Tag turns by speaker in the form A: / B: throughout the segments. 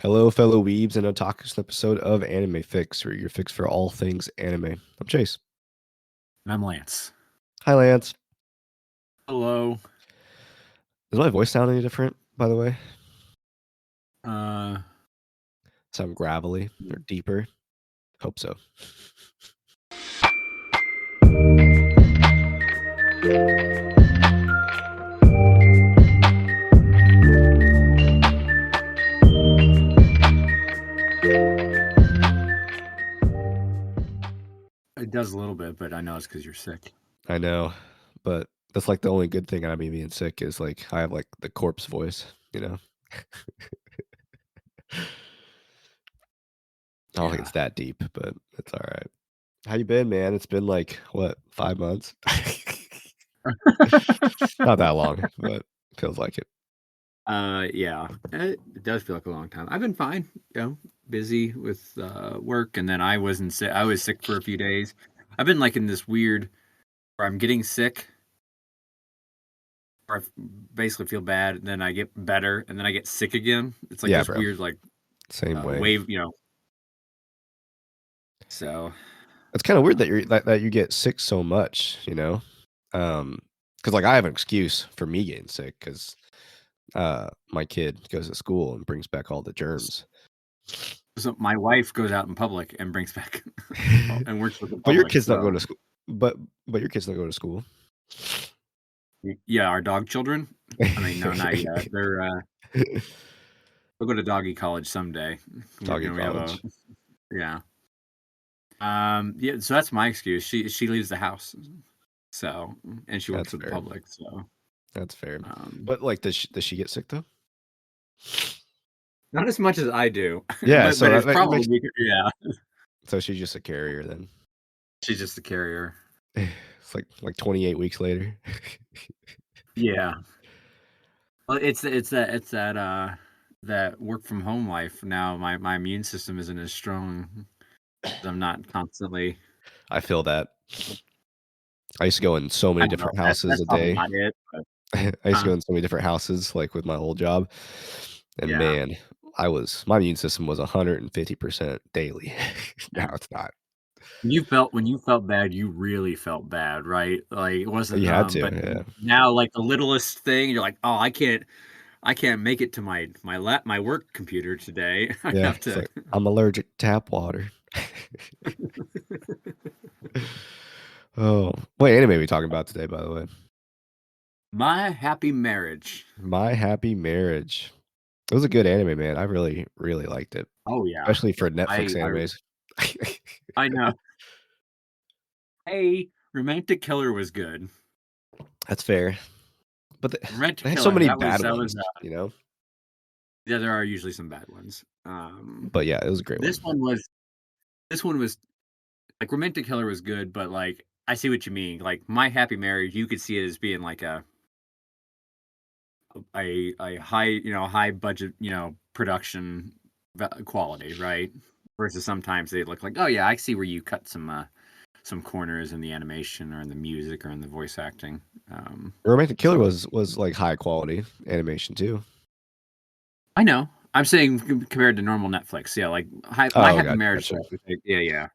A: Hello, fellow weebs and otakus, an episode of Anime Fix, where your fix for all things anime. I'm Chase.
B: And I'm Lance.
A: Hi, Lance.
B: Hello.
A: Does my voice sound any different, by the way?
B: Uh,
A: Sound gravelly or deeper? Hope so.
B: it does a little bit, but I know it's because you're sick.
A: I know, but that's like the only good thing out of me being sick is like I have like the corpse voice, you know? I don't think it's that deep, but it's all right. How you been, man? It's been like, what, 5 months? Not that long, but feels like it.
B: Yeah, it does feel like a long time. I've been fine, busy with work, and then I wasn't sick. I was sick for a few days. I've been like in this weird where I'm getting sick, or I basically feel bad, and then I get better, and then I get sick again. It's like
A: Yeah,
B: this
A: bro.
B: weird like
A: Same way.
B: wave, So
A: It's kind of weird that you get sick so much, you know? Because like I have an excuse for me getting sick because my kid goes to school and brings back all the germs.
B: so my wife goes out in public and brings back and works with the
A: But your
B: public.
A: kids don't go
B: So
A: to school. But your kids don't go to school.
B: yeah, our dog children. I mean, no, not yet. They'll go to doggy college someday.
A: Doggy
B: We have a
A: college.
B: yeah. Yeah, so that's my excuse. She leaves the house. So, and she works
A: That's
B: with the
A: fair.
B: public, so
A: That's fair.
B: um
A: But like, does she get sick though?
B: not as much as I do.
A: Yeah.
B: but
A: So
B: it's
A: that makes.
B: probably yeah.
A: So she's just a carrier then.
B: She's just the carrier.
A: It's like 28 weeks later.
B: Yeah. Well, it's that work from home life now. My immune system isn't as strong. I'm not constantly.
A: I feel that. I used to go in so
B: I
A: many
B: don't know.
A: different houses
B: That's
A: a
B: probably
A: day.
B: not it. But,
A: I used to go in so many different houses, like with my old job, and
B: yeah.
A: man, my immune system was 150% daily. Now
B: Yeah.
A: it's not.
B: When you felt bad, you really felt bad, right? Like it wasn't
A: You had to,
B: but
A: yeah,
B: now like the littlest thing, you're like, "Oh, I can't make it to my work computer today. I
A: yeah.
B: have
A: It's
B: to."
A: like I'm allergic to tap water. Oh, what anime are we talking about today? By the way,
B: My Happy Marriage.
A: My Happy Marriage. It was a good anime, man. I really, really liked it,
B: Oh yeah.
A: especially for Netflix
B: I
A: animes.
B: I know. Hey, Romantic Killer was good.
A: That's fair, but
B: Romantic
A: they had so
B: Killer,
A: many bad
B: that was
A: ones, you know.
B: yeah, there are usually some bad ones.
A: But yeah, it was a great
B: This
A: one.
B: one was this one was like Romantic Killer was good, but like I see what you mean. Like My Happy Marriage, you could see it as being like a high high budget production quality, right? Versus sometimes they look like, oh yeah, I see where you cut some corners in the animation or in the music or in the voice acting.
A: Romantic Killer
B: So
A: was like high quality animation too.
B: I know. I'm saying compared to normal Netflix, yeah, like My
A: Oh,
B: Happy
A: gotcha,
B: Marriage,
A: gotcha.
B: yeah.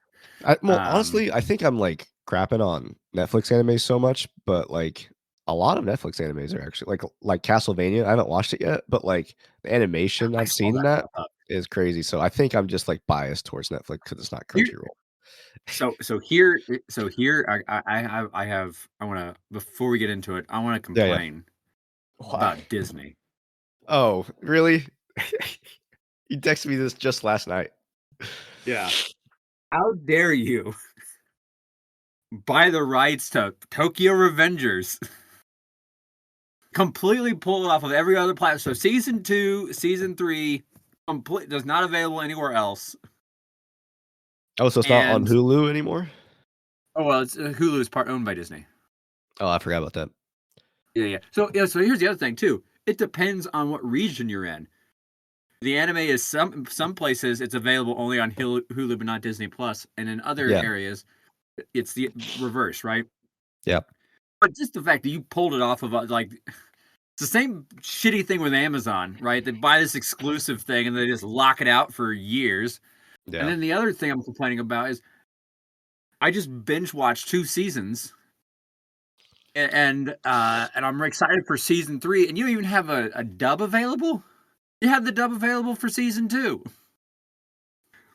A: Well,
B: Um,
A: honestly, I think I'm like crapping on Netflix animes so much, but like a lot of Netflix animes are actually like Castlevania. I haven't watched it yet, but like the animation
B: I
A: I've
B: saw
A: seen in
B: that
A: that
B: pop up.
A: is crazy. So I think I'm just like biased towards Netflix because it's not
B: Here,
A: Crunchyroll.
B: I want to before we get into it, I want to
A: Yeah, yeah.
B: complain
A: Why?
B: about Disney.
A: Oh, really? You texted me this just last night.
B: Yeah. How dare you buy the rights to Tokyo Revengers? Completely pull it off of every other platform. So season 2, season 3, complete does not available anywhere else.
A: Oh, so it's not on
B: And
A: Hulu anymore?
B: oh well, it's Hulu is part owned by Disney.
A: Oh, I forgot about that.
B: Yeah. So so here's the other thing too. It depends on what region you're in. The anime is some places it's available only on Hulu but not Disney Plus, and in other
A: Yeah,
B: areas it's the reverse, right?
A: yeah.
B: But just the fact that you pulled it off of like It's the same shitty thing with Amazon, right? They buy this exclusive thing and they just lock it out for years. And
A: Yeah.
B: then the other thing I'm complaining about is I just binge watched 2 seasons, and I'm excited for season 3. And you even have a dub available. You have the dub available for season 2.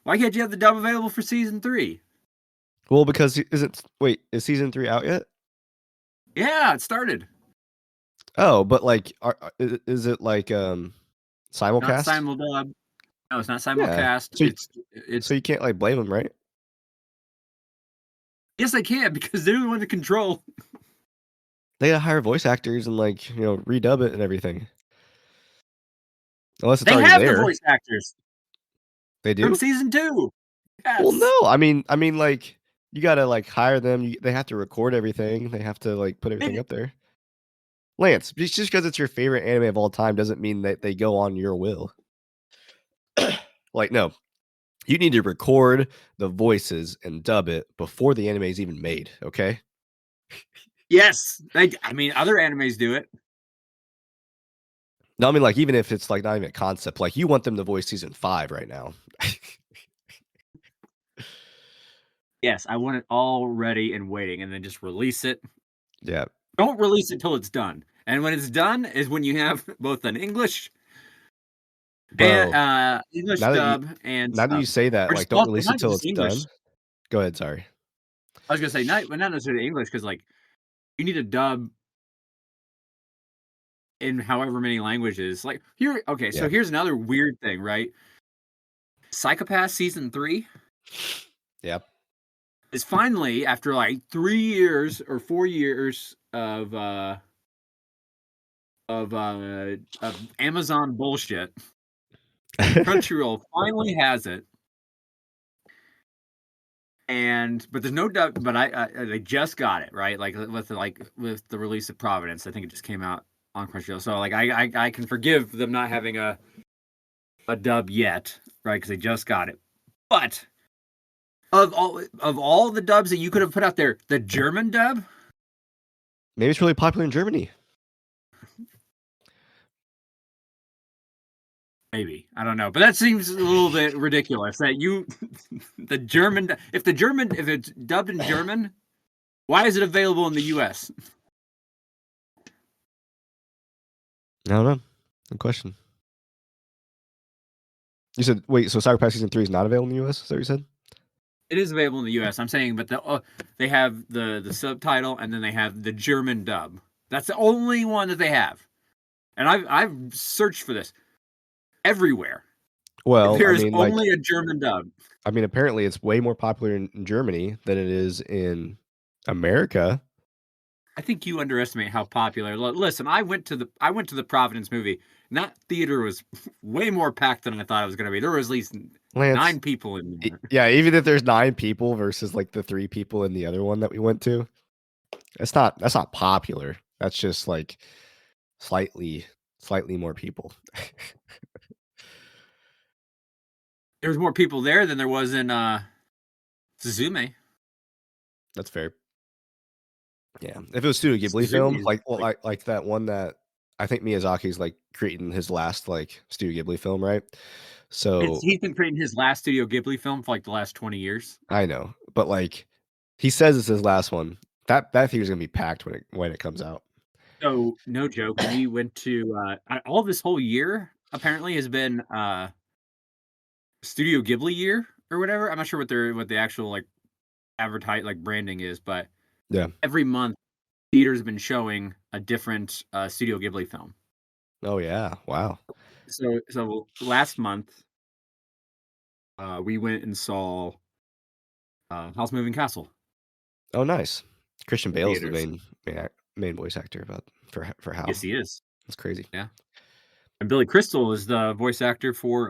B: Why can't you have the dub available for season 3?
A: Well, because is season 3 out yet?
B: Yeah, it started.
A: Oh, but like, is it like
B: Not
A: simulcast?
B: simuldub. No, it's not
A: Yeah.
B: simulcast.
A: So
B: It's
A: so you can't like blame them, right?
B: yes, I can because they're the one to control.
A: They gotta hire voice actors and like redub it and everything. Unless it's
B: They
A: already
B: have the
A: there.
B: voice actors
A: They
B: from
A: do?
B: season 2.
A: Well,
B: Yes.
A: no. I mean, like you gotta like hire them. They have to record everything. They have to like put everything
B: They,
A: up there. Lance, just because it's your favorite anime of all time doesn't mean that they go on your will. Like, no, you need to record the voices and dub it before the anime is even made. Okay.
B: yes. I mean, other animes do it.
A: No, I mean, like, even if it's like not even a concept, like you want them to voice season 5 right now.
B: Yes, I want it all ready and waiting, and then just release it.
A: Yeah.
B: Don't release it till it's done. And when it's done is when you have both an English and
A: Bro,
B: English
A: now that you
B: dub and
A: now that you
B: sub,
A: say that,
B: or
A: like,
B: just
A: don't
B: well,
A: release it
B: not
A: till
B: just
A: it's done.
B: English.
A: Go ahead, sorry.
B: I was gonna say not necessarily English because like you need a dub in however many languages. Like here, okay, so
A: Yeah.
B: here's another weird thing, right? Psychopath season 3
A: Yeah.
B: is finally after like 3 years or 4 years of Amazon bullshit. Crunchyroll finally has it, but there's no doubt. But I just got it right, like with the release of Providence. I think it just came out on Crunchyroll, so like I can forgive them not having a dub yet, right? Because they just got it. But of all the dubs that you could have put out there, the German dub.
A: Maybe it's really popular in Germany.
B: Maybe I don't know, but that seems a little bit ridiculous. That you, the German, if it's dubbed in German, why is it available in the U.S.?
A: I don't know. Good question. You said wait, so Cyber Pass season 3 is not available in the US? Is that what you said?
B: It is available in the U.S. I'm saying, but they have the subtitle and then they have the German dub. That's the only one that they have, and I've searched for this everywhere.
A: Well,
B: There is only a German dub.
A: I mean, apparently it's way more popular in Germany than it is in America.
B: I think you underestimate how popular. Listen, I went to the Providence movie. And that theater was way more packed than I thought it was going to be. There was at least
A: Lance,
B: 9 people in there.
A: yeah, even if there's 9 people versus like the 3 people in the other one that we went to, that's not popular. That's just like slightly more people.
B: There was more people there than there was in Suzume.
A: That's fair. Yeah, if it was Studio Ghibli
B: Suzume
A: film,
B: is
A: like well, like that one that I think Miyazaki's like creating his last like Studio Ghibli film, right? So
B: he's been creating his last Studio Ghibli film for like the last 20 years.
A: I know, but like he says it's his last one. That theater's gonna be packed when it comes out.
B: So no joke, we went to all this whole year apparently has been Studio Ghibli year or whatever. I'm not sure what the actual like advertise like branding is, but
A: Yeah.
B: every month theaters have been showing a different Studio Ghibli film.
A: Oh yeah. Wow.
B: So last month we went and saw House Moving Castle
A: Oh nice. Christian
B: in
A: Bale's the
B: theaters.
A: main voice actor about for
B: Yes,
A: Hal.
B: he is.
A: That's crazy.
B: Yeah, and Billy Crystal is the voice actor for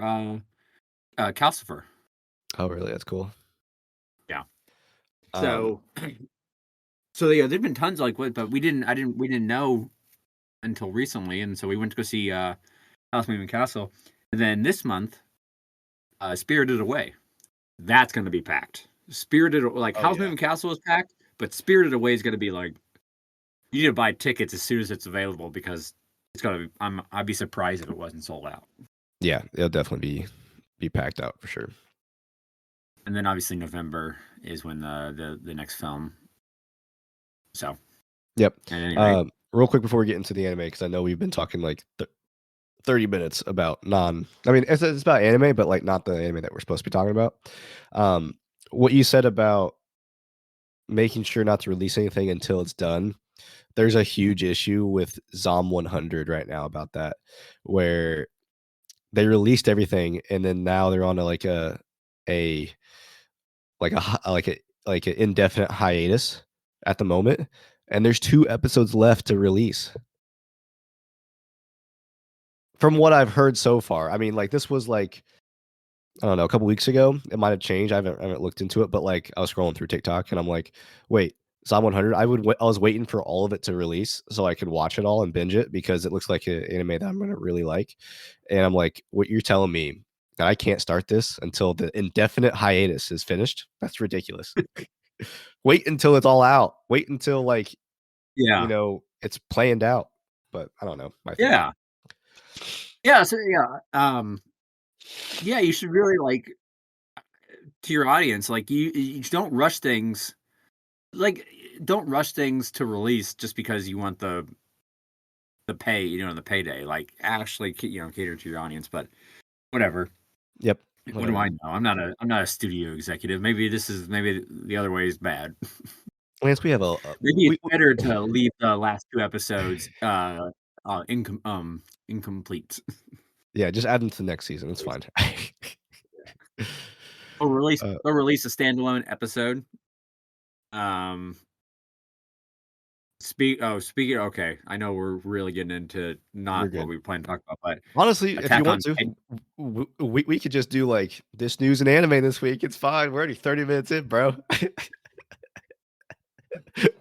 B: Calcifer.
A: Oh really? That's cool.
B: Yeah.
A: Um.
B: So so yeah, there've been tons like what, but we didn't know until recently, and so we went to go see House Moving Castle, and then this month, Spirited Away. That's going to be packed. Spirited like
A: Oh
B: House
A: yeah.
B: Moving Castle is packed, but Spirited Away is going to be like you need to buy tickets as soon as it's available because It's gotta be. I'd be surprised if it wasn't sold out.
A: Yeah, it'll definitely be packed out for sure.
B: And then obviously November is when the next film. So
A: Yep.
B: at any rate,
A: Real quick before we get into the anime, because I know we've been talking like 30 minutes about non. I mean, it's about anime, but like not the anime that we're supposed to be talking about. Um, what you said about making sure not to release anything until it's done. There's a huge issue with Zom 100 right now about that, where they released everything and then now they're on a a like a hi- like an indefinite hiatus at the moment, and there's 2 episodes left to release. From what I've heard so far, I mean, like this was like I don't know, a couple weeks ago. It might have changed. I haven't looked into it, but like I was scrolling through TikTok and I'm like, wait, Psalm 100. I was waiting for all of it to release so I could watch it all and binge it because it looks like an anime that I'm gonna really like. And I'm like, what you're telling me that I can't start this until the indefinite hiatus is finished? That's ridiculous. Wait until it's all out. Wait until like
B: yeah,
A: it's planned out. But I don't know. My thing.
B: yeah, yeah. So yeah, yeah. You should really like to your audience. Like you don't rush things. Like don't rush things to release just because you want the pay. The payday. Like actually, cater to your audience. But whatever.
A: Yep.
B: What do
A: Whatever.
B: I know? I'm not a studio executive. Maybe the other way is bad.
A: Lance, we have
B: Maybe it's better to leave the last 2 episodes, incomplete.
A: yeah, just add them to the next season. It's fine.
B: Or release
A: uh,
B: or release a standalone episode. Um, speaking okay, I know we're really getting into
A: you're
B: not what
A: good.
B: we plan to talk about, but
A: Honestly, if you
B: Attack
A: want
B: on
A: to,
B: Titan.
A: we could just do like this news and anime this week. It's fine. We're already 30 minutes in, bro.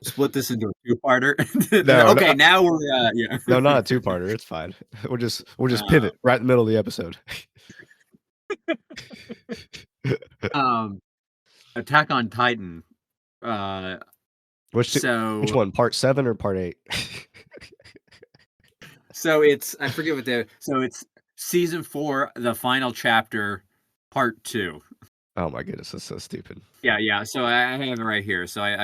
B: Split this into a two-parter.
A: no,
B: Okay, now we're, yeah.
A: no, not a two-parter. It's fine. We'll just
B: Uh,
A: pivot right in the middle of the episode.
B: um, Attack on Titan. Uh,
A: Which
B: so
A: one? Part 7 or part 8?
B: So it's I forget what it's season 4, the final chapter, part 2.
A: Oh my goodness, that's so stupid.
B: Yeah, yeah. So I have it right here. So I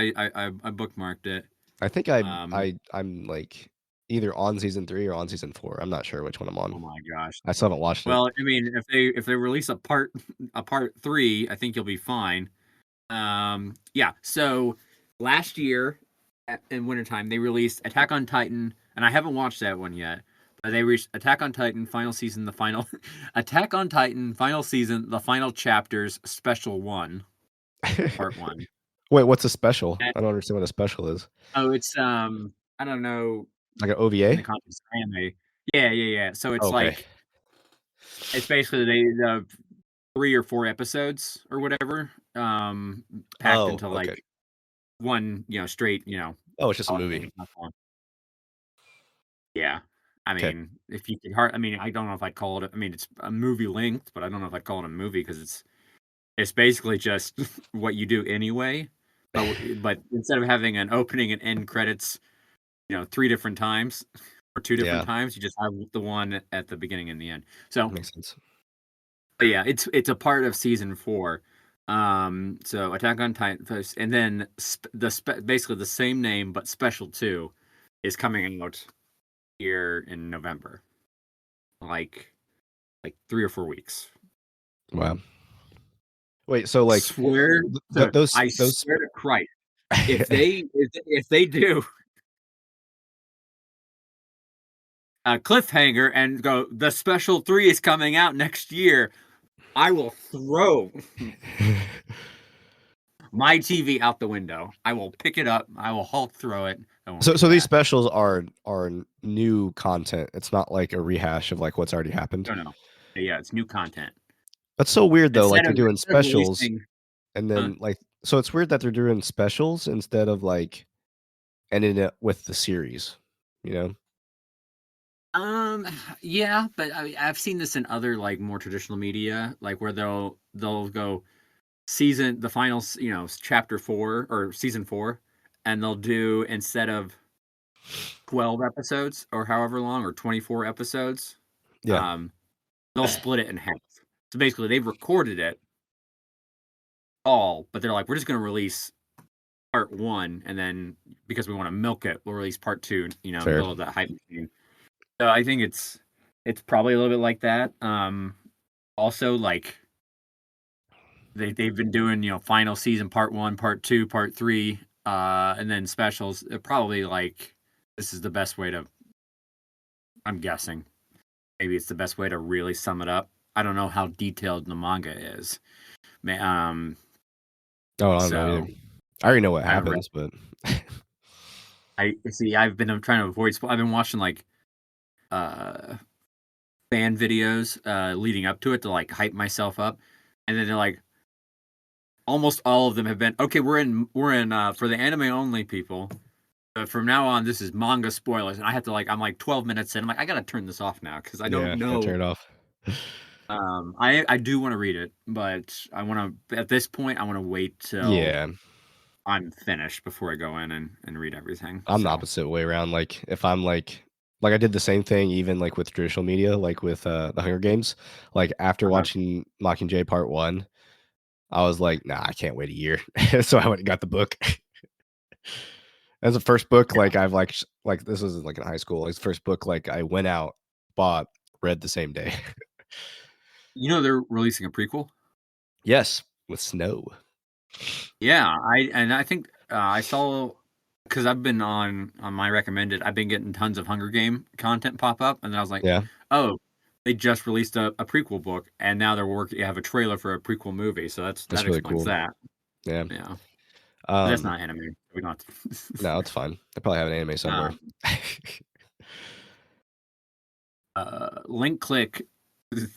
B: bookmarked it.
A: I think
B: Um,
A: I'm like either on season 3 or on season 4. I'm not sure which one I'm
B: oh
A: on.
B: my gosh.
A: I still haven't watched it.
B: Well, I mean, if they release a part 3, I think you'll be fine. Yeah. So last year in wintertime, they released Attack on Titan, and I haven't watched that one yet. But they reached Attack on Titan final season, the final Attack on Titan final season, the final chapters, special one, part one.
A: Wait, what's a special?
B: And,
A: I don't understand what a special is.
B: oh, it's I don't know
A: Like an
B: in
A: OVA?
B: the context of anime. Yeah, yeah, yeah. So it's
A: Okay.
B: like it's basically the 3 or 4 episodes or whatever, packed
A: Oh,
B: into
A: okay.
B: like one, straight,
A: Oh, it's just a
B: all
A: movie.
B: not long. Yeah. I
A: Okay.
B: mean, if you could I mean, I don't know if I'd call it I mean, it's a movie length, but I don't know if I'd call it a movie because it's basically just what you do anyway. But instead of having an opening and end credits, 3 different times or 2 different
A: Yeah,
B: times, you just have the one at the beginning and the end. So,
A: makes sense.
B: but yeah, it's a part of season 4. So Attack on Titan first, and then basically the same name but Special 2 is coming out here in November. Like 3 or 4 weeks.
A: Wow. Wait, so like
B: Swear to I
A: those
B: swear to Christ, if they do a cliffhanger and go, the Special 3 is coming out next year, I will throw my TV out the window. I will pick it up. I will Hulk throw it. I won't
A: so
B: give it
A: so these
B: back.
A: specials are new content. It's not like a rehash of like what's already happened.
B: No, no. Yeah, it's new content.
A: That's so weird though. Like
B: Instead
A: they're
B: of
A: doing
B: instead of
A: specials
B: releasing,
A: and
B: huh?
A: then like so it's weird that they're doing specials instead of like ending it with the series, you know?
B: Yeah, but I've seen this in other like more traditional media, like where they'll go the final, chapter 4 or season 4, and they'll do instead of 12 episodes or however long, or 24 episodes,
A: Yeah,
B: they'll split it in half. So basically, they've recorded it all, but they're like, we're just going to release part one, and then because we want to milk it, we'll release part two. In the
A: fair.
B: middle of that hype machine. So I think it's probably a little bit like that. Also, like they've been doing final season part one, part two, part three, and then specials. They're probably like this is the best way to. I'm guessing maybe it's the best way to really sum it up. I don't know how detailed the manga is.
A: Oh, I don't know
B: So
A: either. I already know what
B: I haven't read.
A: happens, but
B: I see. I'm trying to avoid. I've been watching like uh fan videos leading up to it to like hype myself up, and then they're like almost all of them have been okay. We're in for the anime only people. But from now on, this is manga spoilers, and I have to I'm like 12 minutes in. I'm like, I gotta turn this off now because I don't
A: yeah, gotta
B: know.
A: turn it off.
B: I do want to read it, but I want to at this point I want to wait till
A: Yeah,
B: I'm finished before I go in and read everything.
A: I'm the
B: So
A: opposite way around. Like if I'm like I did the same thing even like with traditional media, like with the Hunger Games. Like after
B: uh,
A: watching Mockingjay Part 1, I was like, nah, I can't wait a year. So I went and got the book. As the first book,
B: yeah,
A: like I've like this was like in high school. Like the first book, like I went out, bought, read the same day.
B: they're releasing a prequel.
A: Yes, with snow.
B: Yeah, I think I saw because I've been on my recommended. I've been getting tons of Hunger Game content pop up, and then I was like,
A: Yeah,
B: oh, they just released a prequel book, and now they're working. Have a trailer for a prequel movie, so that
A: that's really
B: explains
A: cool.
B: that.
A: Yeah.
B: Yeah, but that's
A: Um,
B: not anime. We don't. Have to.
A: no, it's fine. They probably have an anime somewhere.
B: um, Link click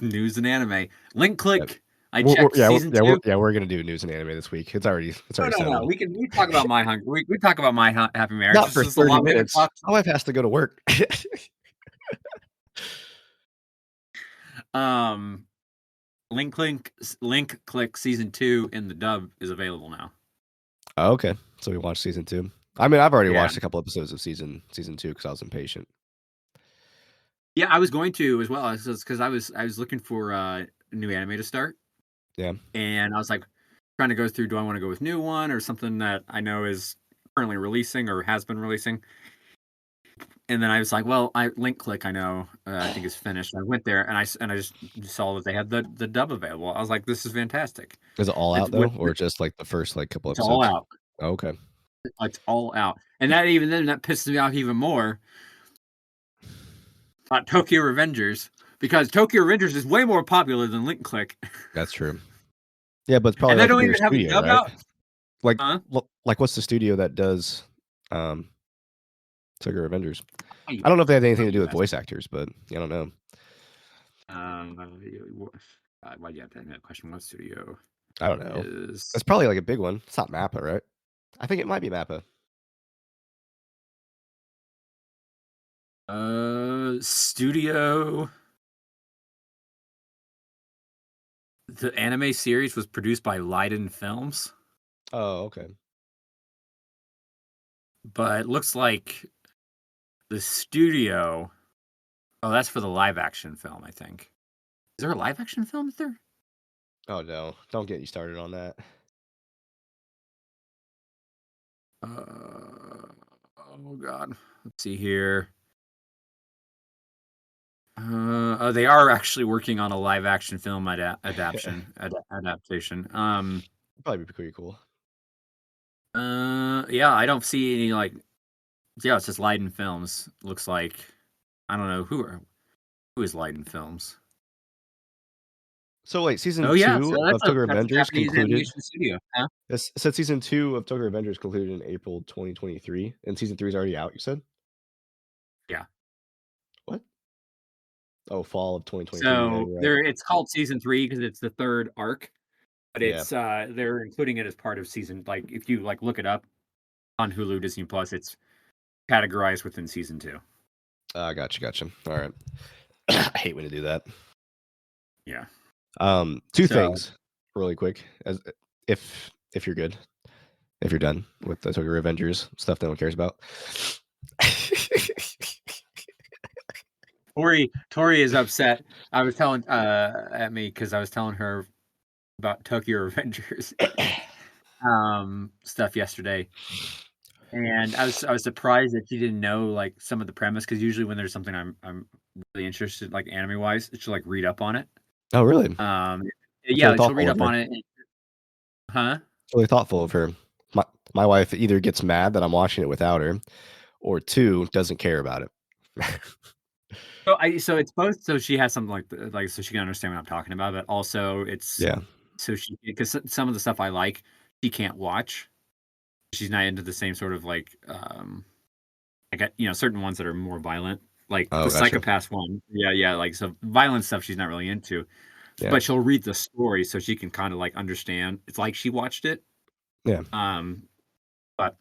B: news and anime. Link
A: Yep.
B: click. I checked season two.
A: We're gonna do news and anime this week. It's
B: No,
A: already
B: no, no.
A: settled.
B: We talk about my hunger. We talk about my happy marriage.
A: Not
B: This
A: for
B: is a
A: 30
B: lot we haven't
A: minutes.
B: talked.
A: My wife has to go to work.
B: Um, Link Click season 2 in the dub is available now.
A: Oh, okay. So we watched season 2. I mean, I've already
B: Yeah,
A: watched a couple episodes of season 2 because I was impatient.
B: yeah. I was going to as well because I was looking for a new anime to start,
A: Yeah,
B: and I was like trying to go through. Do I want to go with new one or something that I know is currently releasing or has been releasing? And then I was like, well, Link Click I know I think is finished. I went there and I just saw that they had the dub available. I was like, this is fantastic.
A: is it all
B: It's
A: out though,
B: with
A: or just like the first like couple
B: it's all
A: episodes?
B: out.
A: Oh, okay,
B: It's all out. And that pisses me off even more about Tokyo Revengers because Tokyo Revengers is way more popular than Link Click.
A: that's true. Yeah, but it's probably
B: And they
A: like a
B: don't
A: bigger
B: even have a
A: studio,
B: dub
A: right?
B: out.
A: Like,
B: Huh?
A: like what's the studio that does um Tokyo Avengers?
B: Oh, you
A: I don't know if they have anything to do with
B: bastard.
A: voice actors, but I don't know.
B: Why'd you have to ask that question? What studio
A: I don't know.
B: is
A: It's probably like a big one. It's not Mappa, right? I think it might be Mappa.
B: studio? The anime series was produced by Leiden Films,
A: Oh, okay.
B: but it looks like the studio. Oh, that's for the live action film, I think. Is there a live action film there?
A: Oh no, don't get you started on that.
B: Oh God. Let's see here. They are actually working on a live action film adaptation.
A: Probably be pretty cool.
B: Yeah, I don't see any yeah, it's just Leiden Films. Looks like I don't know who is Leiden Films.
A: So wait, season
B: Oh yeah, so
A: 2 of Tokyo
B: that's a
A: Revengers
B: Japanese
A: concluded.
B: animation studio. Huh?
A: It said season 2 of Tokyo Revengers concluded in April 2023, and season 3 is already out. You said
B: Yeah.
A: what? Oh, fall of 2023. Yeah,
B: So
A: you're right.
B: it's called season 3 because it's the third arc, but
A: Yeah,
B: it's they're including it as part of season. Like if you look it up on Hulu, Disney Plus, it's categorized within season 2.
A: gotcha. All right. I hate when to do that.
B: Yeah.
A: Two
B: So
A: things, really quick, as if you're good, if you're done with the Tokyo Revengers stuff no one cares about.
B: Tori is upset. I was telling at me because I was telling her about Tokyo Revengers stuff yesterday, and I was surprised that she didn't know like some of the premise, because usually when there's something I'm really interested, like anime wise, she'll like read up on it.
A: Oh, really?
B: Um,
A: That's
B: yeah,
A: really
B: like she'll read
A: thoughtful of
B: up
A: her.
B: on it. Huh?
A: It's really thoughtful of her. My wife either gets mad that I'm watching it without her, or 2, doesn't care about it.
B: So it's both, so she has something like so she can understand what I'm talking about, but also it's
A: Yeah.
B: so she, because some of the stuff I like, she can't watch. She's not into the same sort of like I got, certain ones that are more violent, like the
A: Oh, gotcha.
B: Psychopath one. Yeah, yeah, like so violent stuff she's not really into.
A: Yeah.
B: But she'll read the story so she can kind of like understand. It's like she watched it.
A: Yeah.
B: Um, but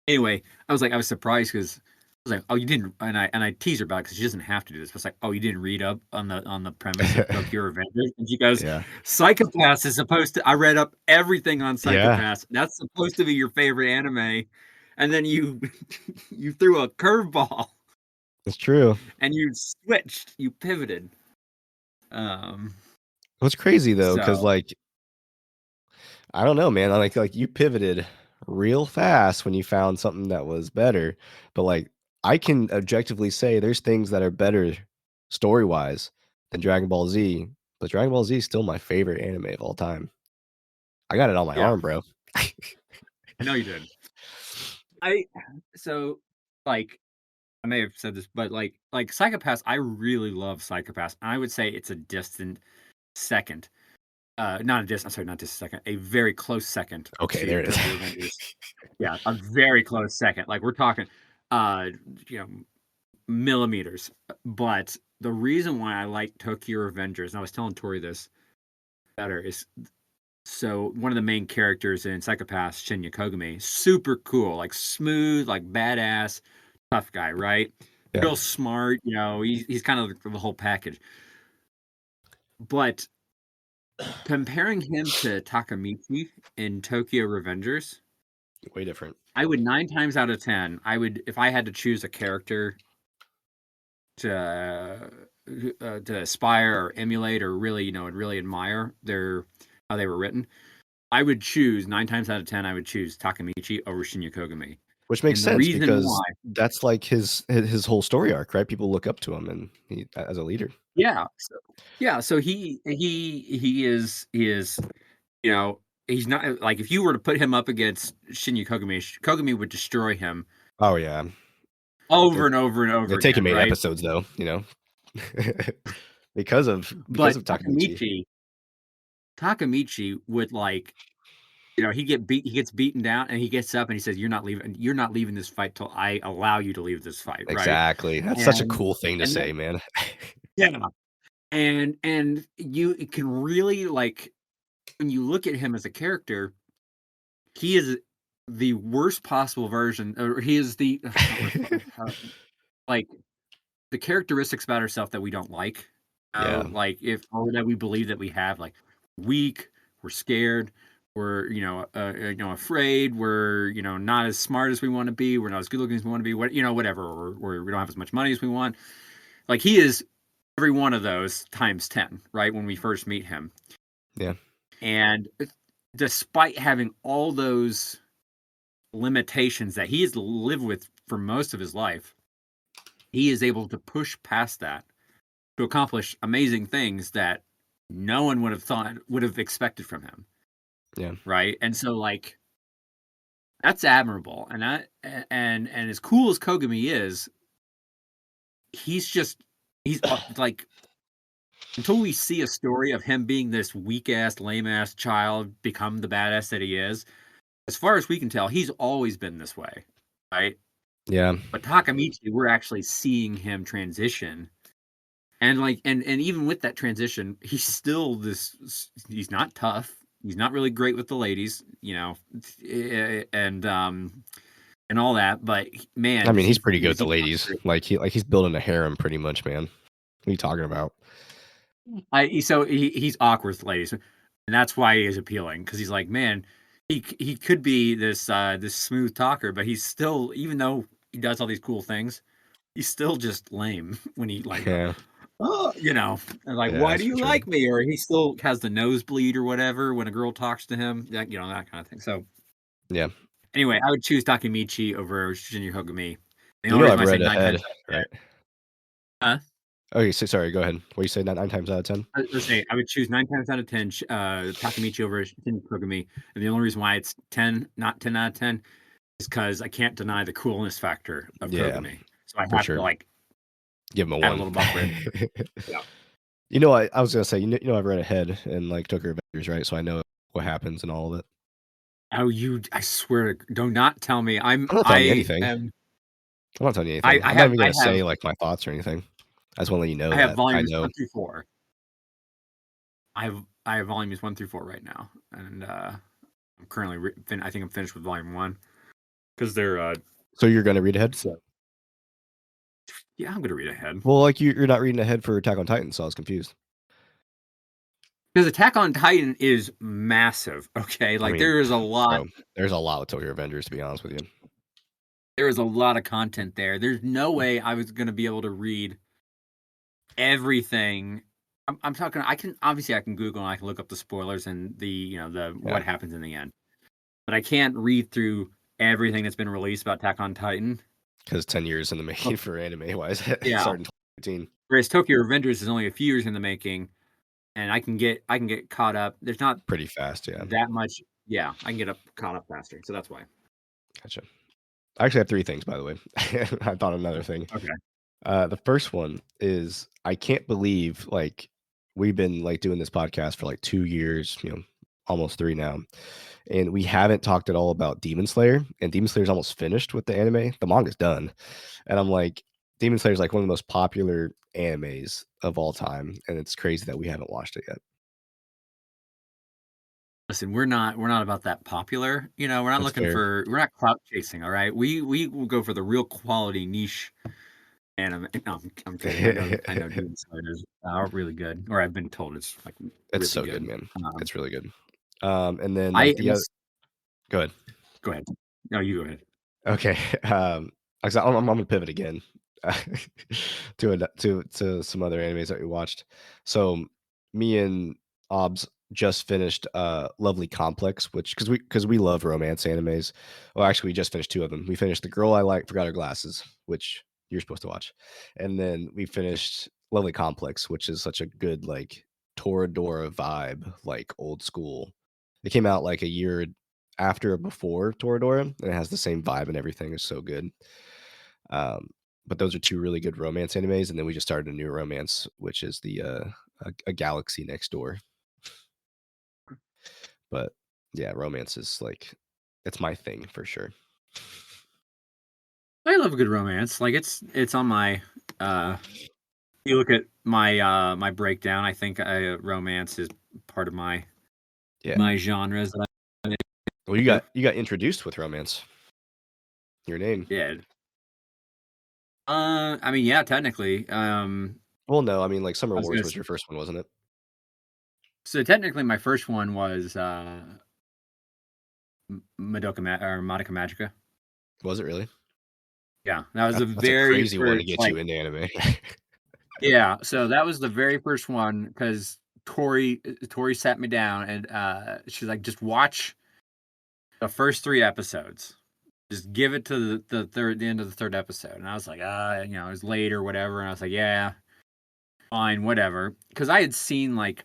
B: anyway, I was surprised because I was like, "Oh, you didn't," and I tease her about it because she doesn't have to do this. But it's like, "Oh, you didn't read up on the premise of Tokyo Revengers?" And she goes,
A: Yeah.
B: "Psychopaths is supposed to." I read up everything on
A: Yeah.
B: Psychopaths. That's supposed to be your favorite anime, and then you you threw a curveball
A: It's true.
B: and you switched, you pivoted. Um,
A: What's crazy though, because
B: so
A: like, I don't know, man, like, you pivoted real fast when you found something that was better, but, like, I can objectively say there's things that are better story-wise than Dragon Ball Z, but Dragon Ball Z is still my favorite anime of all time. I got it on my
B: yeah,
A: arm, bro.
B: I know you did. I so like I may have said this, but like Psychopaths, I really love Psychopaths. I would say it's a distant second. Not a distant, I'm sorry, not just a second, a very close second
A: Okay, there
B: to
A: it is.
B: Tokyo Revengers. Yeah, a very close second. Like we're talking uh you know millimeters. But the reason why I like Tokyo Revengers, and I was telling Tori this better, is so one of the main characters in Psychopaths, Shinya Kogami, super cool, like smooth, like badass, tough guy, right?
A: Yeah,
B: Real smart, he's kind of the whole package. But comparing him to Takamichi in Tokyo Revengers,
A: way different.
B: I would 9 times out of 10, I would, if I had to choose a character to aspire or emulate or really, and really admire how they were written, I would choose 9 times out of 10, I would choose Takamichi over Shinya Kogami.
A: Which makes
B: And the
A: sense
B: reason
A: because
B: why,
A: that's like his whole story arc, right? People look up to him and he as a leader.
B: yeah, so he is, he's not like, if you were to put him up against Shinya Kogami, Kogami would destroy him
A: Oh, yeah.
B: over
A: They're
B: and over and
A: they
B: over
A: take him
B: again,
A: 8
B: right?
A: episodes though, you know? Because of
B: But
A: Takamichi.
B: Takamichi would like, he gets beaten down and he gets up and he says, you're not leaving this fight till I allow you to leave this fight, right?
A: Exactly. That's such a
B: And
A: cool thing to
B: and
A: say, man.
B: yeah, and you can really like, when you look at him as a character, he is the worst possible version, or he is the not worst, like the characteristics about ourselves that we don't like.
A: Yeah,
B: Like if, or that we believe that we have, like weak, we're scared, we're afraid, we're not as smart as we want to be, we're not as good looking as we want to be, whatever, or we don't have as much money as we want. Like he is every one of those times 10, right? When we first meet him,
A: yeah,
B: and despite having all those limitations that he has lived with for most of his life, he is able to push past that to accomplish amazing things that no one would have expected from him,
A: yeah.
B: right? And so like that's admirable. And as cool as Kogami is, he's like, until we see a story of him being this weak ass, lame ass child become the badass that he is, as far as we can tell, he's always been this way, right?
A: Yeah.
B: But Takamichi, we're actually seeing him transition. And like, and even with that transition, he's still he's not tough. He's not really great with the ladies, and all that. But
A: I
B: man,
A: mean,
B: does
A: he's
B: he
A: pretty good with
B: does
A: the
B: he
A: ladies. He's building a harem pretty much, man. What are you talking about?
B: so he's awkward with ladies, and that's why he is appealing, because he's like, man, he could be this smooth talker, but he's still, even though he does all these cool things, he's still just lame when he like,
A: Yeah.
B: oh, and like,
A: Yeah,
B: why
A: that's
B: do
A: for
B: you
A: sure.
B: like me? Or he still has the nosebleed or whatever when a girl talks to him, that kind of thing. So
A: Yeah.
B: anyway, I would choose Takemichi over Shinya Hogami. The
A: You
B: only
A: know
B: reason
A: I've
B: why I say
A: read
B: nine times
A: ahead,
B: out of
A: right?
B: 10,
A: Okay, so sorry, go ahead. What you say, 9 times out of 10?
B: I was gonna say I would choose 9 times out of 10 Takemichi over Shinya Hogami, and the only reason why it's 10, not 10 out of 10, is because I can't deny the coolness factor of
A: Yeah,
B: Kogami. So I
A: for
B: have to
A: sure.
B: like
A: Give him a
B: add a
A: 1.
B: little buffer in. Yeah.
A: You know, I was gonna say, I've read ahead and, like, Tokyo Revengers, right? So I know what happens and all of it.
B: Oh, I swear to do not tell me.
A: I'm not telling you anything. I'm not telling you anything.
B: I
A: I'm not
B: have
A: even gonna say, like, my thoughts or anything. I just wanna let you know
B: I have
A: that I
B: volumes
A: know
B: 1 through 4. I have volumes 1 through 4 right now, and I'm currently I think I'm finished with volume 1 because they're
A: so you're gonna read ahead?
B: so yeah, I'm gonna read ahead
A: Well, like, you're not reading ahead for Attack on Titan, so I was confused.
B: because Attack on Titan is massive. Okay,
A: I
B: like
A: mean,
B: there is a lot.
A: bro, there's a lot with Tokyo Revengers, to be honest with you.
B: There is a lot of content there. There's no way I was gonna be able to read everything. I'm talking. I can Google and I can look up the spoilers and the
A: Yeah,
B: what happens in the end, but I can't read through everything that's been released about Attack on Titan.
A: because 10 years in the
B: Oh,
A: making for anime-wise,
B: yeah.
A: starting 2018.
B: Whereas Tokyo Revengers is only a few years in the making, and I can get caught up. There's not
A: Pretty fast, yeah.
B: that much. Yeah, I can get up caught up faster. So that's why.
A: Gotcha. I actually have 3 things, by the way. I thought another thing.
B: Okay.
A: The first one is I can't believe, like, we've been, like, doing this podcast for, like, 2 years, almost 3 now, and we haven't talked at all about Demon Slayer, and Demon Slayer's almost finished with the anime. The manga's done, and I'm like, Demon Slayer's, like, one of the most popular animes of all time, and it's crazy that we haven't watched it yet.
B: Listen, we're not about that popular. We're not
A: That's
B: looking
A: fair.
B: for we're not clout chasing. All right, we will go for the real quality niche anime. No, I'm kidding. I know Demon Slayers are really good, or I've been told it's like
A: It's
B: really
A: so good,
B: good.
A: man.
B: Um,
A: It's really good. And then,
B: I
A: like,
B: am.
A: the other go ahead.
B: Go ahead. No, you go ahead.
A: Okay, like I said, I'm gonna pivot again to some other animes that we watched. So me and Obs just finished Lovely Complex, which because we love romance animes. Well, actually, we just finished 2 of them. We finished The Girl I Like Forgot Her Glasses, which you're supposed to watch, and then we finished Lovely Complex, which is such a good like Toradora vibe, like old school. It came out like a year after or before Toradora, and it has the same vibe and everything. It's so good. Um, but those are 2 really good romance animes, and then we just started a new romance, which is a Galaxy Next Door. But yeah, romance is like it's my thing for sure.
B: I love a good romance. Like it's on my. You look at my my breakdown. I think romance is part of
A: Yeah.
B: my genres that I
A: Well, you
B: do.
A: got introduced with romance. Your name.
B: Did. I mean, yeah, technically.
A: Well, no, I mean like Summer
B: I was
A: Wars
B: gonna.
A: was your first one, wasn't it?
B: So technically, my first one was Madoka Magica.
A: Was it really?
B: Yeah, that was the
A: That's a
B: very
A: crazy one to
B: first.
A: get
B: Like,
A: you into anime.
B: yeah, so that was the very first one because Tori sat me down and she's like, just watch the first 3 episodes. Just give it to the end of the 3rd episode. And I was like, it was late or whatever. And I was like, yeah, fine, whatever. Because I had seen like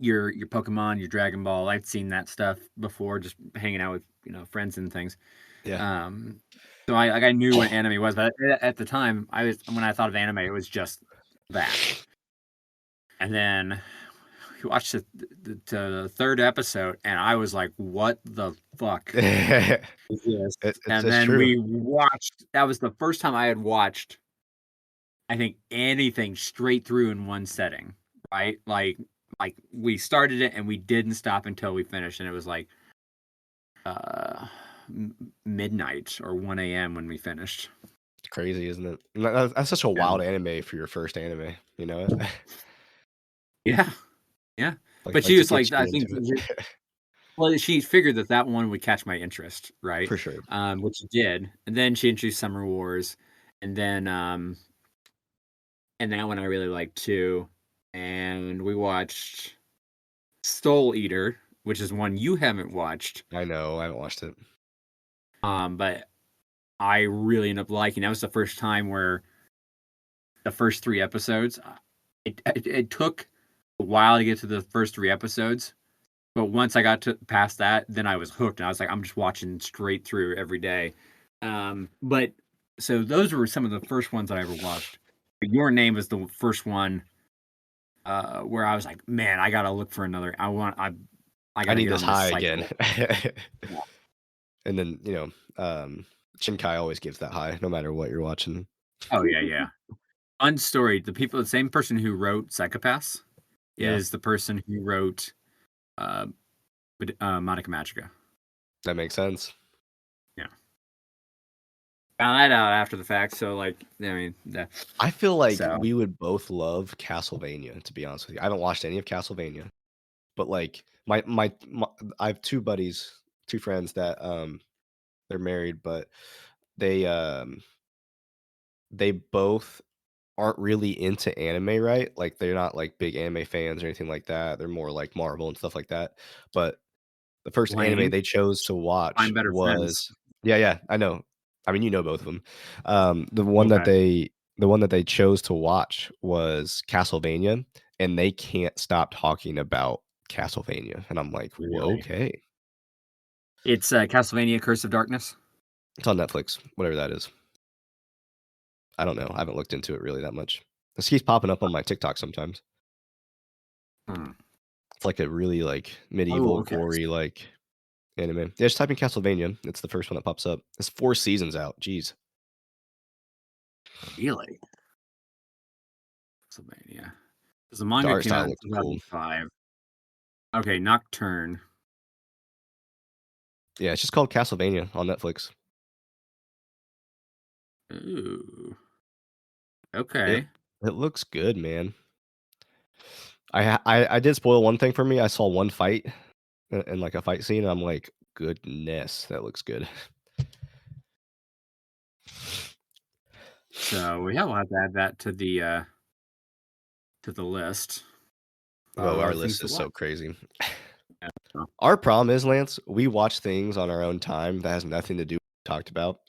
B: your Pokemon, your Dragon Ball. I'd seen that stuff before, just hanging out with friends and things.
A: Yeah.
B: Um, so I knew what anime was, but at the time, when I thought of anime, it was just that. And then we watched the 3rd episode, and I was like, "What the fuck is this?" And
A: It's
B: then
A: true.
B: we watched. That was the first time I had watched, I think, anything straight through in one setting. Right, like we started it and we didn't stop until we finished, and it was like uh midnight or 1 a.m. when we finished.
A: It's crazy, isn't it? And that's such a
B: Yeah,
A: wild anime for your first anime, you know?
B: yeah, yeah.
A: Like
B: But she
A: to
B: was
A: get
B: like,
A: you
B: I
A: into
B: think,
A: it.
B: well, she figured that one would catch my interest, right?
A: For sure.
B: Which it did. And then she introduced Summer Wars, and then and that one I really liked too. And we watched Soul Eater, which is one you haven't watched.
A: I know, I haven't watched it.
B: But I really ended up liking. That was the first time where the first 3 episodes, it took a while to get to the first 3 episodes, but once I got to past that, then I was hooked, and I was like, I'm just watching straight through every day. But so those were some of the first ones that I ever watched. Your Name was the first one where I was like, man, I gotta look for another. I
A: I
B: gotta
A: need
B: get
A: this
B: on this
A: high again.
B: cycle. Yeah.
A: And then, Shinkai always gives that high no matter what you're watching.
B: Oh yeah, yeah. Unstoried. The same person who wrote Psychopaths
A: Yeah,
B: is the person who wrote uh, Monica Magica.
A: that makes sense.
B: Yeah, found that out after the fact. So like, I mean,
A: I feel like
B: so
A: we would both love Castlevania, to be honest with you. I haven't watched any of Castlevania, but like my I have two buddies, two friends that they're married, but they they both aren't really into anime, right? Like they're not like big anime fans or anything like that. They're more like Marvel and stuff like that. But the first anime
B: lame.
A: they chose to watch
B: Find better friends.
A: was yeah, I know. I mean, you know both of them. The one that
B: Okay,
A: they chose to watch was Castlevania, and they can't stop talking about Castlevania, and I'm like, "Whoa,
B: really.
A: okay."
B: It's Castlevania: Curse of Darkness.
A: It's on Netflix, whatever that is. I don't know. I haven't looked into it really that much. This keeps popping up on my TikTok sometimes.
B: Hmm.
A: It's like a really, like,
B: Oh,
A: medieval,
B: okay.
A: gory, like, anime. Yeah, just type in Castlevania. It's the first one that pops up. It's 4 seasons out. Jeez.
B: Really, Castlevania. Because the
A: The
B: manga
A: art
B: came out
A: style
B: in
A: looks cool.
B: 2005. Okay, Nocturne.
A: Yeah, it's just called Castlevania on Netflix.
B: Ooh.
A: It
B: Okay.
A: it looks good, man. I did spoil one thing for me. I saw one fight in, like, a fight scene, and I'm like, "Goodness, that looks good."
B: So yeah, we'll have to add that to the list
A: Oh, our
B: of things
A: list
B: to
A: is
B: watch.
A: so crazy.
B: Yeah. So,
A: Our problem is, Lance, we watch things on our own time that has nothing to do with what we talked about.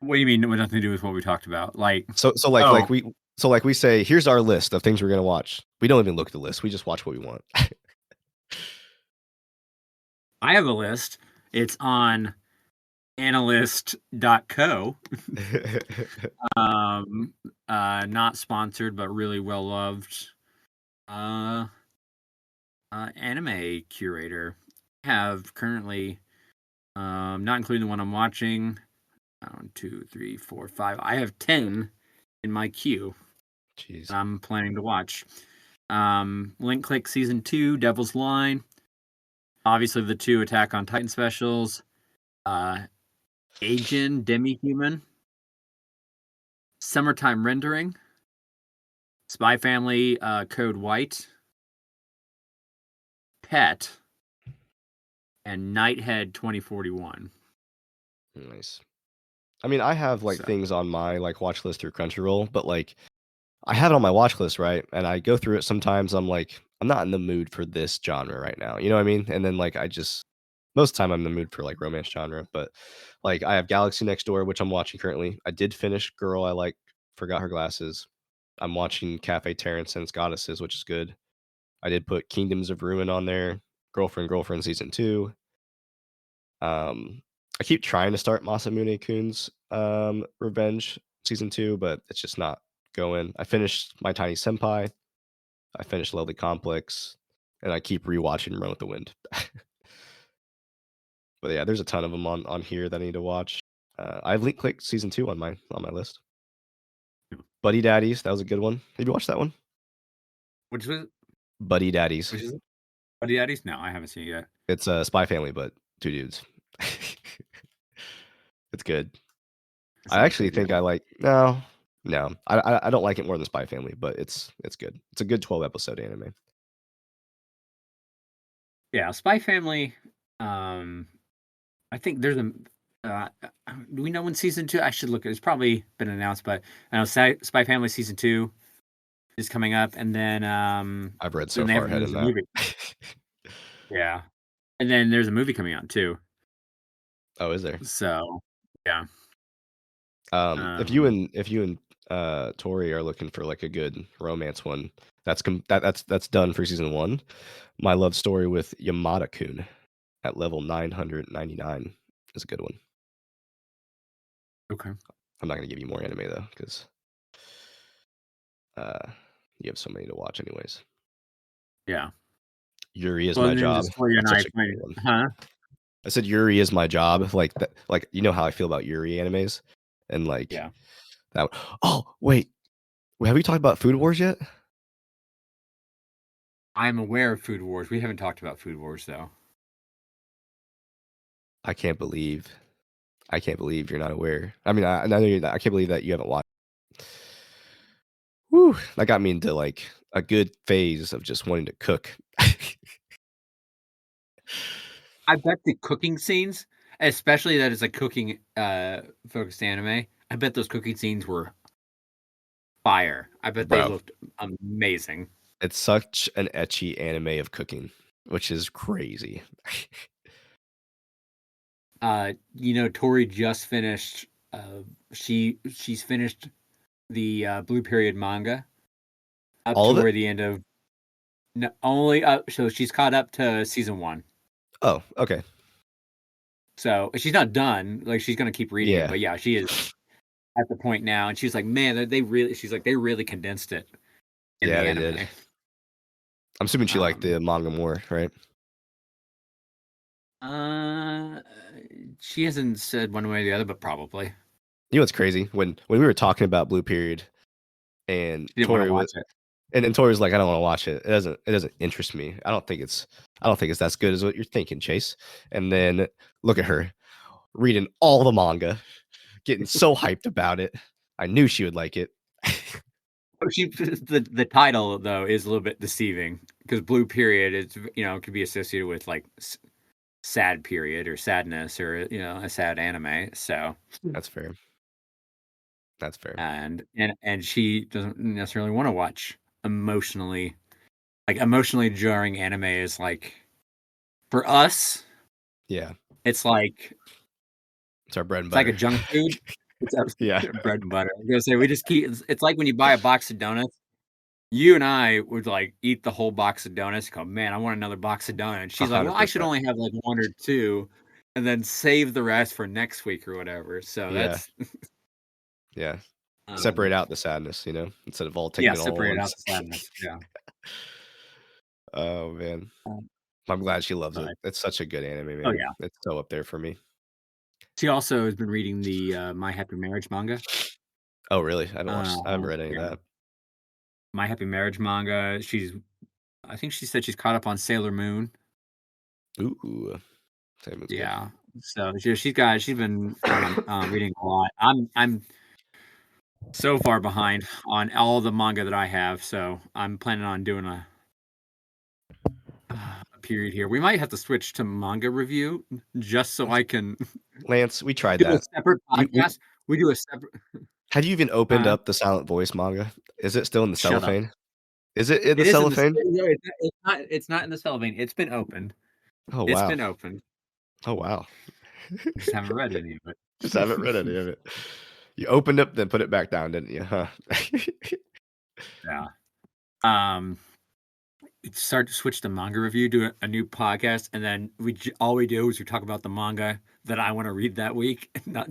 B: what do you mean with nothing to do with what we talked about? Like,
A: So, like
B: oh,
A: we say, "Here's our list of things we're gonna watch." We don't even look at the list, we just watch what we want.
B: I have a list. It's on analyst.co. Um, not sponsored, but really well loved. Uh, Anime curator. I have currently, not including the one I'm watching. 1, 2, 3, 4, 5. I have 10 in my queue
A: Jeez.
B: that I'm planning to watch. Link Click Season 2, Devil's Line. Obviously, the 2 Attack on Titan specials. Uh, Agent Demi-Human. Summertime Rendering. Spy Family Code White. Pet. And Nighthead 2041.
A: Nice. I mean, I have, like,
B: So,
A: things on my, like, watch list through Crunchyroll, but, like, I have it on my watch list, right? And I go through it sometimes, I'm like, "I'm not in the mood for this genre right now." You know what I mean? And then, like, I just most of the time, I'm in the mood for, like, romance genre, but, like, I have Galaxy Next Door, which I'm watching currently. I did finish Girl I Like, Forgot Her Glasses. I'm watching Cafe Terrence and Its Goddesses, which is good. I did put Kingdoms of Ruin on there, Girlfriend Season 2. Um, I keep trying to start Masamune Kun's, Revenge Season 2, but it's just not going. I finished My Tiny Senpai, I finished Lovely Complex, and I keep rewatching Run with the Wind. But yeah, there's a ton of them on here that I need to watch. I have Link Click Season 2 on my list. Buddy Daddies, that was a good one. Have you watched that one?
B: which was
A: Buddy Daddies.
B: which is it? Buddy Daddies? No, I haven't seen it yet.
A: It's a spy family, but 2 dudes. It's good.
B: That
A: I
B: sounds
A: actually
B: pretty
A: think
B: good.
A: I like no, I don't like it more than Spy Family, but it's good. It's a good 12 episode anime.
B: Yeah, Spy Family. Um, I think there's a Do we know when season 2? I should look. It's probably been announced, but I know Spy Family season 2 is coming up, and
A: I've read so
B: then
A: far ahead
B: there's
A: in
B: a
A: that.
B: movie. Yeah, and then there's a movie coming out too.
A: Oh, is there?
B: So yeah,
A: If you and Tori are looking for like a good romance one, that's done for season one. My love story with Yamada-kun at level 999 is a good one.
B: okay,
A: I'm not gonna give you more anime though, because uh, you have so many to watch anyways.
B: yeah.
A: Yuri is
B: Well,
A: my
B: and then
A: job.
B: just for you and
A: That's
B: I
A: such a good
B: playing,
A: one.
B: huh?
A: I said Yuri is my job. Like that. Like you know how I feel about Yuri animes, and like
B: Yeah,
A: that. Oh wait, have we talked about Food Wars yet?
B: I'm aware of Food Wars. We haven't talked about Food Wars though.
A: I can't believe I can't believe you're not aware. I mean, I know you're not, I can't believe that you haven't watched. Whew, that got me into like a good phase of just wanting to cook.
B: I bet the cooking scenes, especially that it's a cooking focused anime, I bet those cooking scenes were fire. I bet they
A: Bro,
B: looked amazing.
A: it's such an etchy anime of cooking, which is crazy.
B: Tori just finished she's finished the Blue Period manga up
A: All
B: to
A: of it?
B: where the end of no, only so she's caught up to season 1.
A: Oh, okay.
B: So she's not done. Like she's gonna keep reading it,
A: Yeah.
B: but yeah, she is at the point now, and she's like, man, they really. She's like, they really condensed it in
A: Yeah,
B: the
A: they did.
B: anime.
A: I'm assuming she liked
B: Um,
A: the manga more, right?
B: uh, she hasn't said one way or the other, but probably
A: You know what's crazy? When we were talking about Blue Period and
B: she didn't want to
A: Tori was
B: watch it.
A: and Tori was like, I don't want to watch it. It doesn't interest me. I don't think it's as good as what you're thinking, Chase. And then look at her reading all the manga, getting so hyped about it. I knew she would like it.
B: Oh, the title though is a little bit deceiving because Blue Period is could be associated with like sad period or sadness or a sad anime. So
A: That's fair. That's fair.
B: and she doesn't necessarily want to watch emotionally jarring anime is like for us
A: Yeah.
B: it's like
A: It's our bread and
B: it's like a
A: butter.
B: junk food. It's
A: Yeah.
B: bread and butter. I'm gonna say we just keep. It's like when you buy a box of donuts. You and I would like eat the whole box of donuts. Go, man, I want another box of donuts. She's like, well, I should
A: 100%.
B: only have like one or two, and then save the rest for next week or whatever. So
A: Yeah.
B: that's
A: Yeah.
B: um,
A: Separate out the sadness, instead of all taking
B: yeah,
A: it all at
B: separate out
A: once.
B: the sadness. Yeah,
A: Oh man.
B: um,
A: I'm glad she loves it.
B: but
A: It's such a good anime,
B: oh
A: man.
B: yeah,
A: It's so up there for me.
B: she also has been reading the My Happy Marriage manga.
A: Oh, really? I haven't read any of
B: Yeah,
A: that.
B: My Happy Marriage manga. I think she said she's caught up on Sailor Moon.
A: Ooh, Sailor's good.
B: Yeah. So she's been reading a lot. I'm so far behind on all the manga that I have, so I'm planning on doing a period here. We might have to switch to manga review just so I can
A: Lance, we tried
B: do a
A: that.
B: separate
A: We
B: podcast. We do a separate.
A: Have you even opened
B: Uh,
A: up the Silent Voice manga? Is it still in the
B: Shut up.
A: cellophane? Is it in the
B: It is in the.
A: cellophane?
B: No, it's not. It's not in the cellophane. It's been opened.
A: Oh,
B: It's
A: wow.
B: been opened.
A: Oh, wow.
B: I just haven't read any of
A: Just haven't read any of it. You opened up, then put it back down, didn't you? Huh?
B: Yeah. Um. Start to switch to manga review, do a new podcast, and then all we do is we talk about the manga that I want to read that week. Not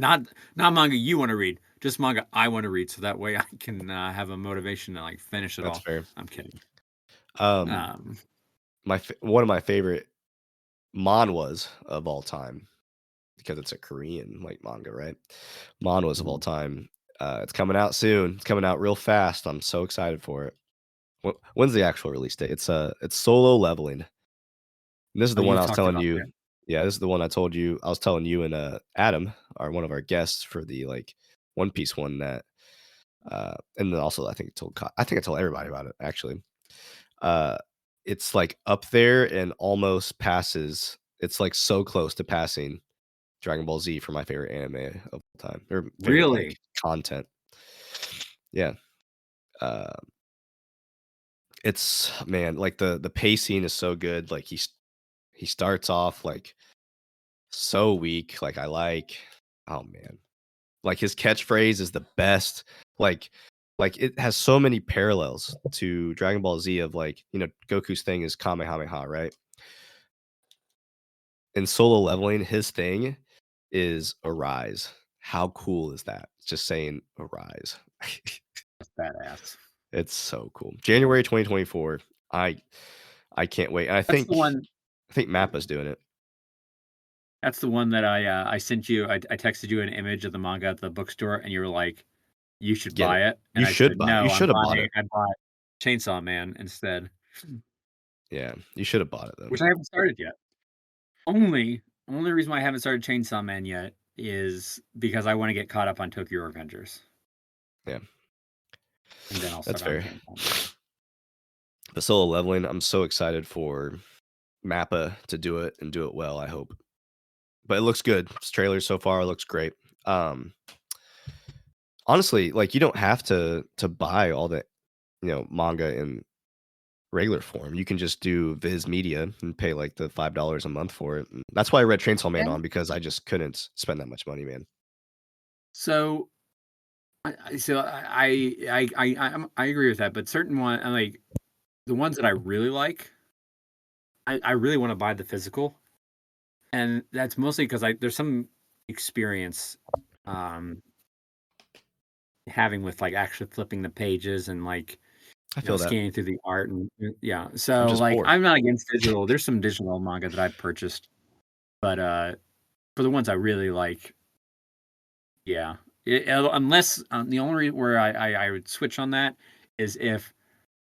B: manga you want to read, just manga I want to read, so that way I can have a motivation to like finish it
A: That's
B: all.
A: fair.
B: I'm kidding.
A: Um,
B: Um,
A: one of my favorite manhwas of all time, because it's a Korean like manga, right? Manhwas of all time. It's coming out soon. It's coming out real fast. I'm so excited for it. When's the actual release date? It's Solo Leveling. And this is
B: oh,
A: the one
B: you've
A: I was
B: talked
A: telling
B: about
A: you.
B: that.
A: Yeah, this is the one I told you. I was telling you and Adam, one of our guests for the like One Piece one that and then also I think I told everybody about it actually. Uh it's like up there and almost passes. It's like so close to passing Dragon Ball Z for my favorite anime of all time, or favorite like
B: Really?
A: content. Yeah. Uh, it's man, like the pacing is so good. Like he starts off like so weak. Like I like, oh man, like his catchphrase is the best. Like like it has so many parallels to Dragon Ball Z of like, Goku's thing is Kamehameha, right? In Solo Leveling, his thing is arise. How cool is that? Just saying arise.
B: That's badass.
A: It's so cool. January 2024. I I can't wait. And I
B: That's the
A: think
B: one.
A: I think Mappa's doing it.
B: That's the one that I sent you. I texted you an image of the manga at the bookstore, and you were like, "You should
A: Get it.
B: buy it." And
A: You
B: I
A: should
B: said,
A: buy. You
B: "No,
A: should have bought it.
B: I bought Chainsaw Man instead,"
A: Yeah, you should have bought it
B: which
A: then.
B: I haven't started yet. Only reason why I haven't started Chainsaw Man yet is because I want to get caught up on Tokyo Revengers,
A: Yeah,
B: and then I'll
A: that's
B: start on
A: fair.
B: Chainsaw Man.
A: The Solo Leveling, I'm so excited for Mappa to do it and do it well, I hope. But it looks good. This trailer so far looks great. Um, honestly, like you don't have to buy all the, manga in regular form. You can just do Viz Media and pay like the $5 a month for it. And that's why I read Chainsaw Man
B: Yeah.
A: on because I just couldn't spend that much money, man.
B: So I agree with that, but certain one like the ones that I really like, I really want to buy the physical, and that's mostly because I there's some experience um having with like actually flipping the pages and like
A: I feel that.
B: scanning through the art and yeah.
A: I'm
B: So
A: just
B: like
A: poor.
B: I'm not against digital. There's some digital manga that I've purchased, but for the ones I really like, yeah. Unless the only where I would switch on that is if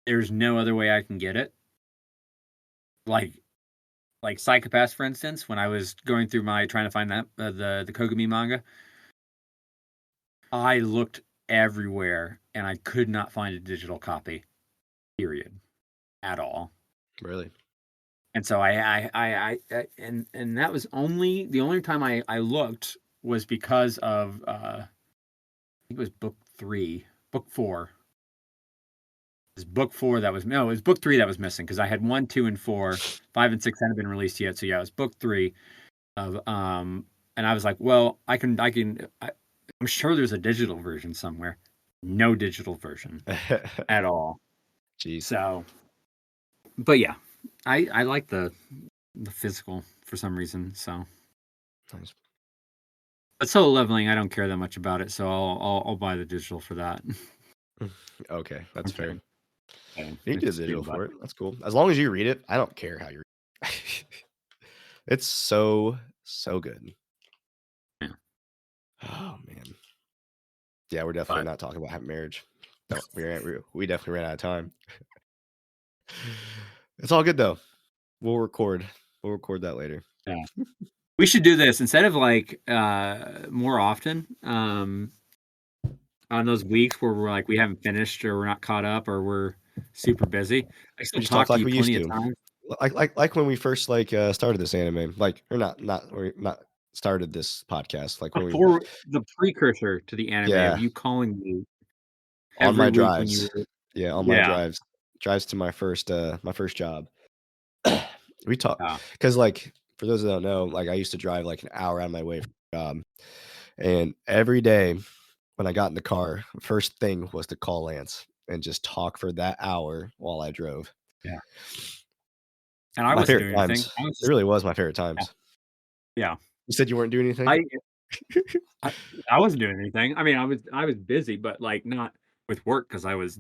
B: there's no other way I can get it. Like Psychopaths, for instance, when I was going through my trying to find that the Kogami manga, I looked everywhere and I could not find a digital copy. Period. At all.
A: Really.
B: And so and that was the only time I looked was because of I think it was book 4. It was book 4 that was no, it was book 3 that was missing because I had 1, 2, and 4. 5 and 6 hadn't been released yet. So yeah, it was book 3 of and I was like, well, I'm sure there's a digital version somewhere. No digital version at all.
A: Jeez.
B: So, but yeah, I like the physical for some reason. So,
A: Nice.
B: but Solo Leveling, I don't care that much about it, so I'll buy the digital for that.
A: Okay, that's
B: I'm
A: fair.
B: kidding. Kidding.
A: You can
B: It's
A: do the
B: just being
A: digital
B: a butt.
A: for it. That's cool. As long as you read it, I don't care how you read it. It's so, so good.
B: Yeah.
A: Oh man. Yeah, we're definitely
B: But
A: not talking about having marriage. No, we definitely ran out of time. It's all good though. We'll record. We'll record that later.
B: yeah, we should do this instead of like more often. On those weeks where we're like we haven't finished or we're not caught up or we're super busy. I
A: We
B: still
A: just talk
B: talk to
A: like
B: you
A: we used
B: plenty of
A: to.
B: times.
A: Like when we first started this anime. Like or not started this podcast. Like when we
B: Before the precursor to the anime of
A: yeah,
B: you calling me
A: on
B: every
A: my
B: week when
A: drives.
B: you were
A: Yeah, on my
B: yeah.
A: drives to my first job. We talk
B: Yeah.
A: because like for those that don't know, like I used to drive like an hour out of my way for a job, and every day when I got in the car, first thing was to call Lance and just talk for that hour while I drove.
B: Yeah. And I
A: My
B: wasn't
A: favorite
B: doing anything.
A: times.
B: I was
A: It
B: just
A: really was my favorite
B: yeah.
A: times.
B: Yeah.
A: You said you weren't doing anything?
B: I I I wasn't doing anything. I mean, I was busy, but, like, not with work because I was,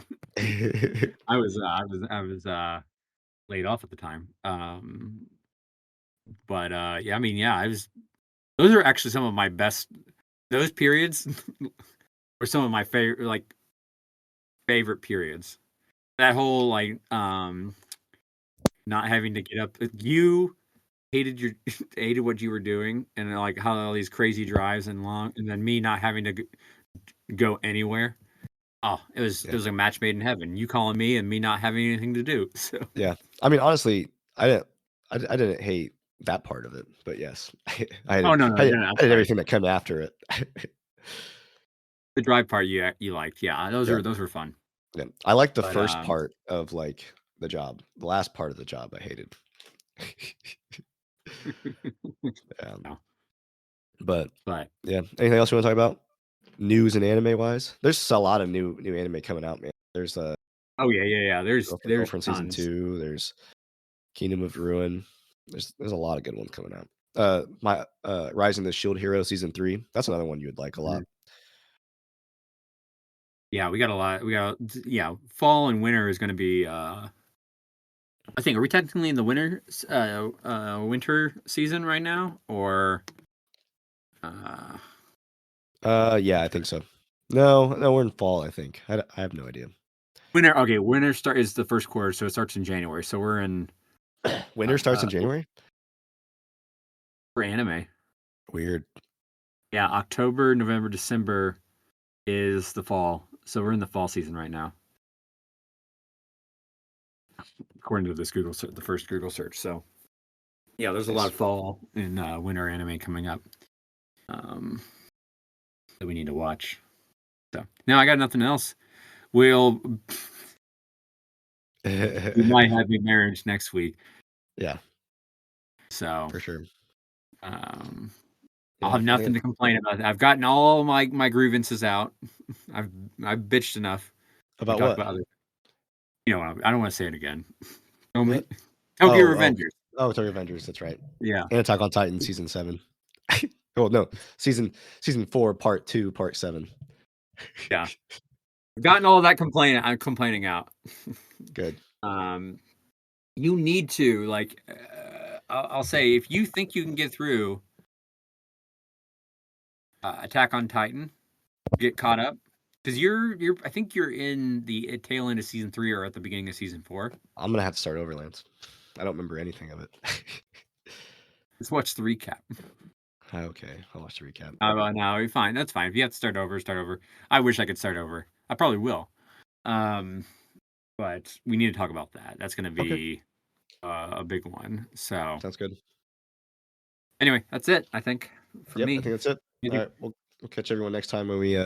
B: laid off at the time. But, yeah, I mean, yeah, I was those are actually some of my best those periods were some of my favorite periods. That whole, like, not having to get up you hated your hated what you were doing and, like, how all these crazy drives and then me not having to go anywhere. Oh, it
A: Yeah,
B: was a match made in heaven. You calling me and me not having anything to do. So
A: yeah. I mean, honestly, I didn't hate that part of it, but yes, I
B: Oh, no, no,
A: I
B: no, no, I'm
A: did
B: sorry.
A: everything that came after it.
B: The drive part you liked, yeah,
A: Yeah,
B: those were fun.
A: yeah. I liked the
B: But,
A: first part of, like, the job. The last part of the job, I hated. Um,
B: no,
A: but,
B: but
A: yeah. Anything else you wanna talk about? News and anime-wise? There's a lot of new anime coming out, man. There's,
B: oh, yeah, yeah, yeah, there's
A: Girlfriend Season
B: tons.
A: 2, there's Kingdom of Ruin. There's a lot of good ones coming out. Rising the Shield Hero Season 3, that's another one you would like a lot.
B: Mhm. Yeah, we got a lot. Yeah, fall and winter is gonna be, I think, are we technically in the winter season right now? Or, uh,
A: Yeah, I think so. No, we're in fall, I think. I have no idea.
B: winter, okay, winter start is the first quarter, so it starts in January. So we're in,
A: Winter starts in
B: uh,
A: January?
B: for anime.
A: Weird.
B: Yeah, October, November, December is the fall. So we're in the fall season right now, according to the first Google search. So yeah, there's a lot
A: Nice.
B: of fall and winter anime coming up, um, that we need to watch. So now I got nothing else. We'll we might have a marriage next week.
A: Yeah,
B: So
A: for sure.
B: um, I'll
A: Yeah,
B: have
A: I think
B: nothing to complain about. I've gotten all my grievances out. I've I've bitched enough. We
A: about
B: talked
A: what?
B: about other. You know, I don't want to say it again.
A: What?
B: Tokyo
A: Oh, oh.
B: Revengers.
A: Oh, Tokyo Avengers, that's right.
B: Yeah,
A: And Attack on Titan Season 7. Well, no, season 4, Part 2, Part 7.
B: yeah. I've gotten all of that I'm complaining out.
A: Good.
B: um, you need to like. I'll say if you think you can get through Attack on Titan, get caught up because you're. I think you're in the tail end of season 3 or at the beginning of season 4.
A: I'm gonna have to start over, Lance. I don't remember anything of it.
B: Let's watch the recap.
A: Okay, I'll watch the recap.
B: No, you're fine. That's fine. If you have to start over, start over. I wish I could start over. I probably will. Um, but we need to talk about that. That's going to
A: Okay,
B: be a big one. So
A: sounds good.
B: anyway, that's it. I think for
A: Yep, I
B: me.
A: think that's it.
B: You
A: All
B: think-
A: right, we'll catch everyone next time when we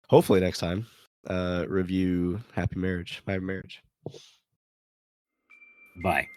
A: hopefully next time review Happy Marriage. My Marriage.
B: Bye.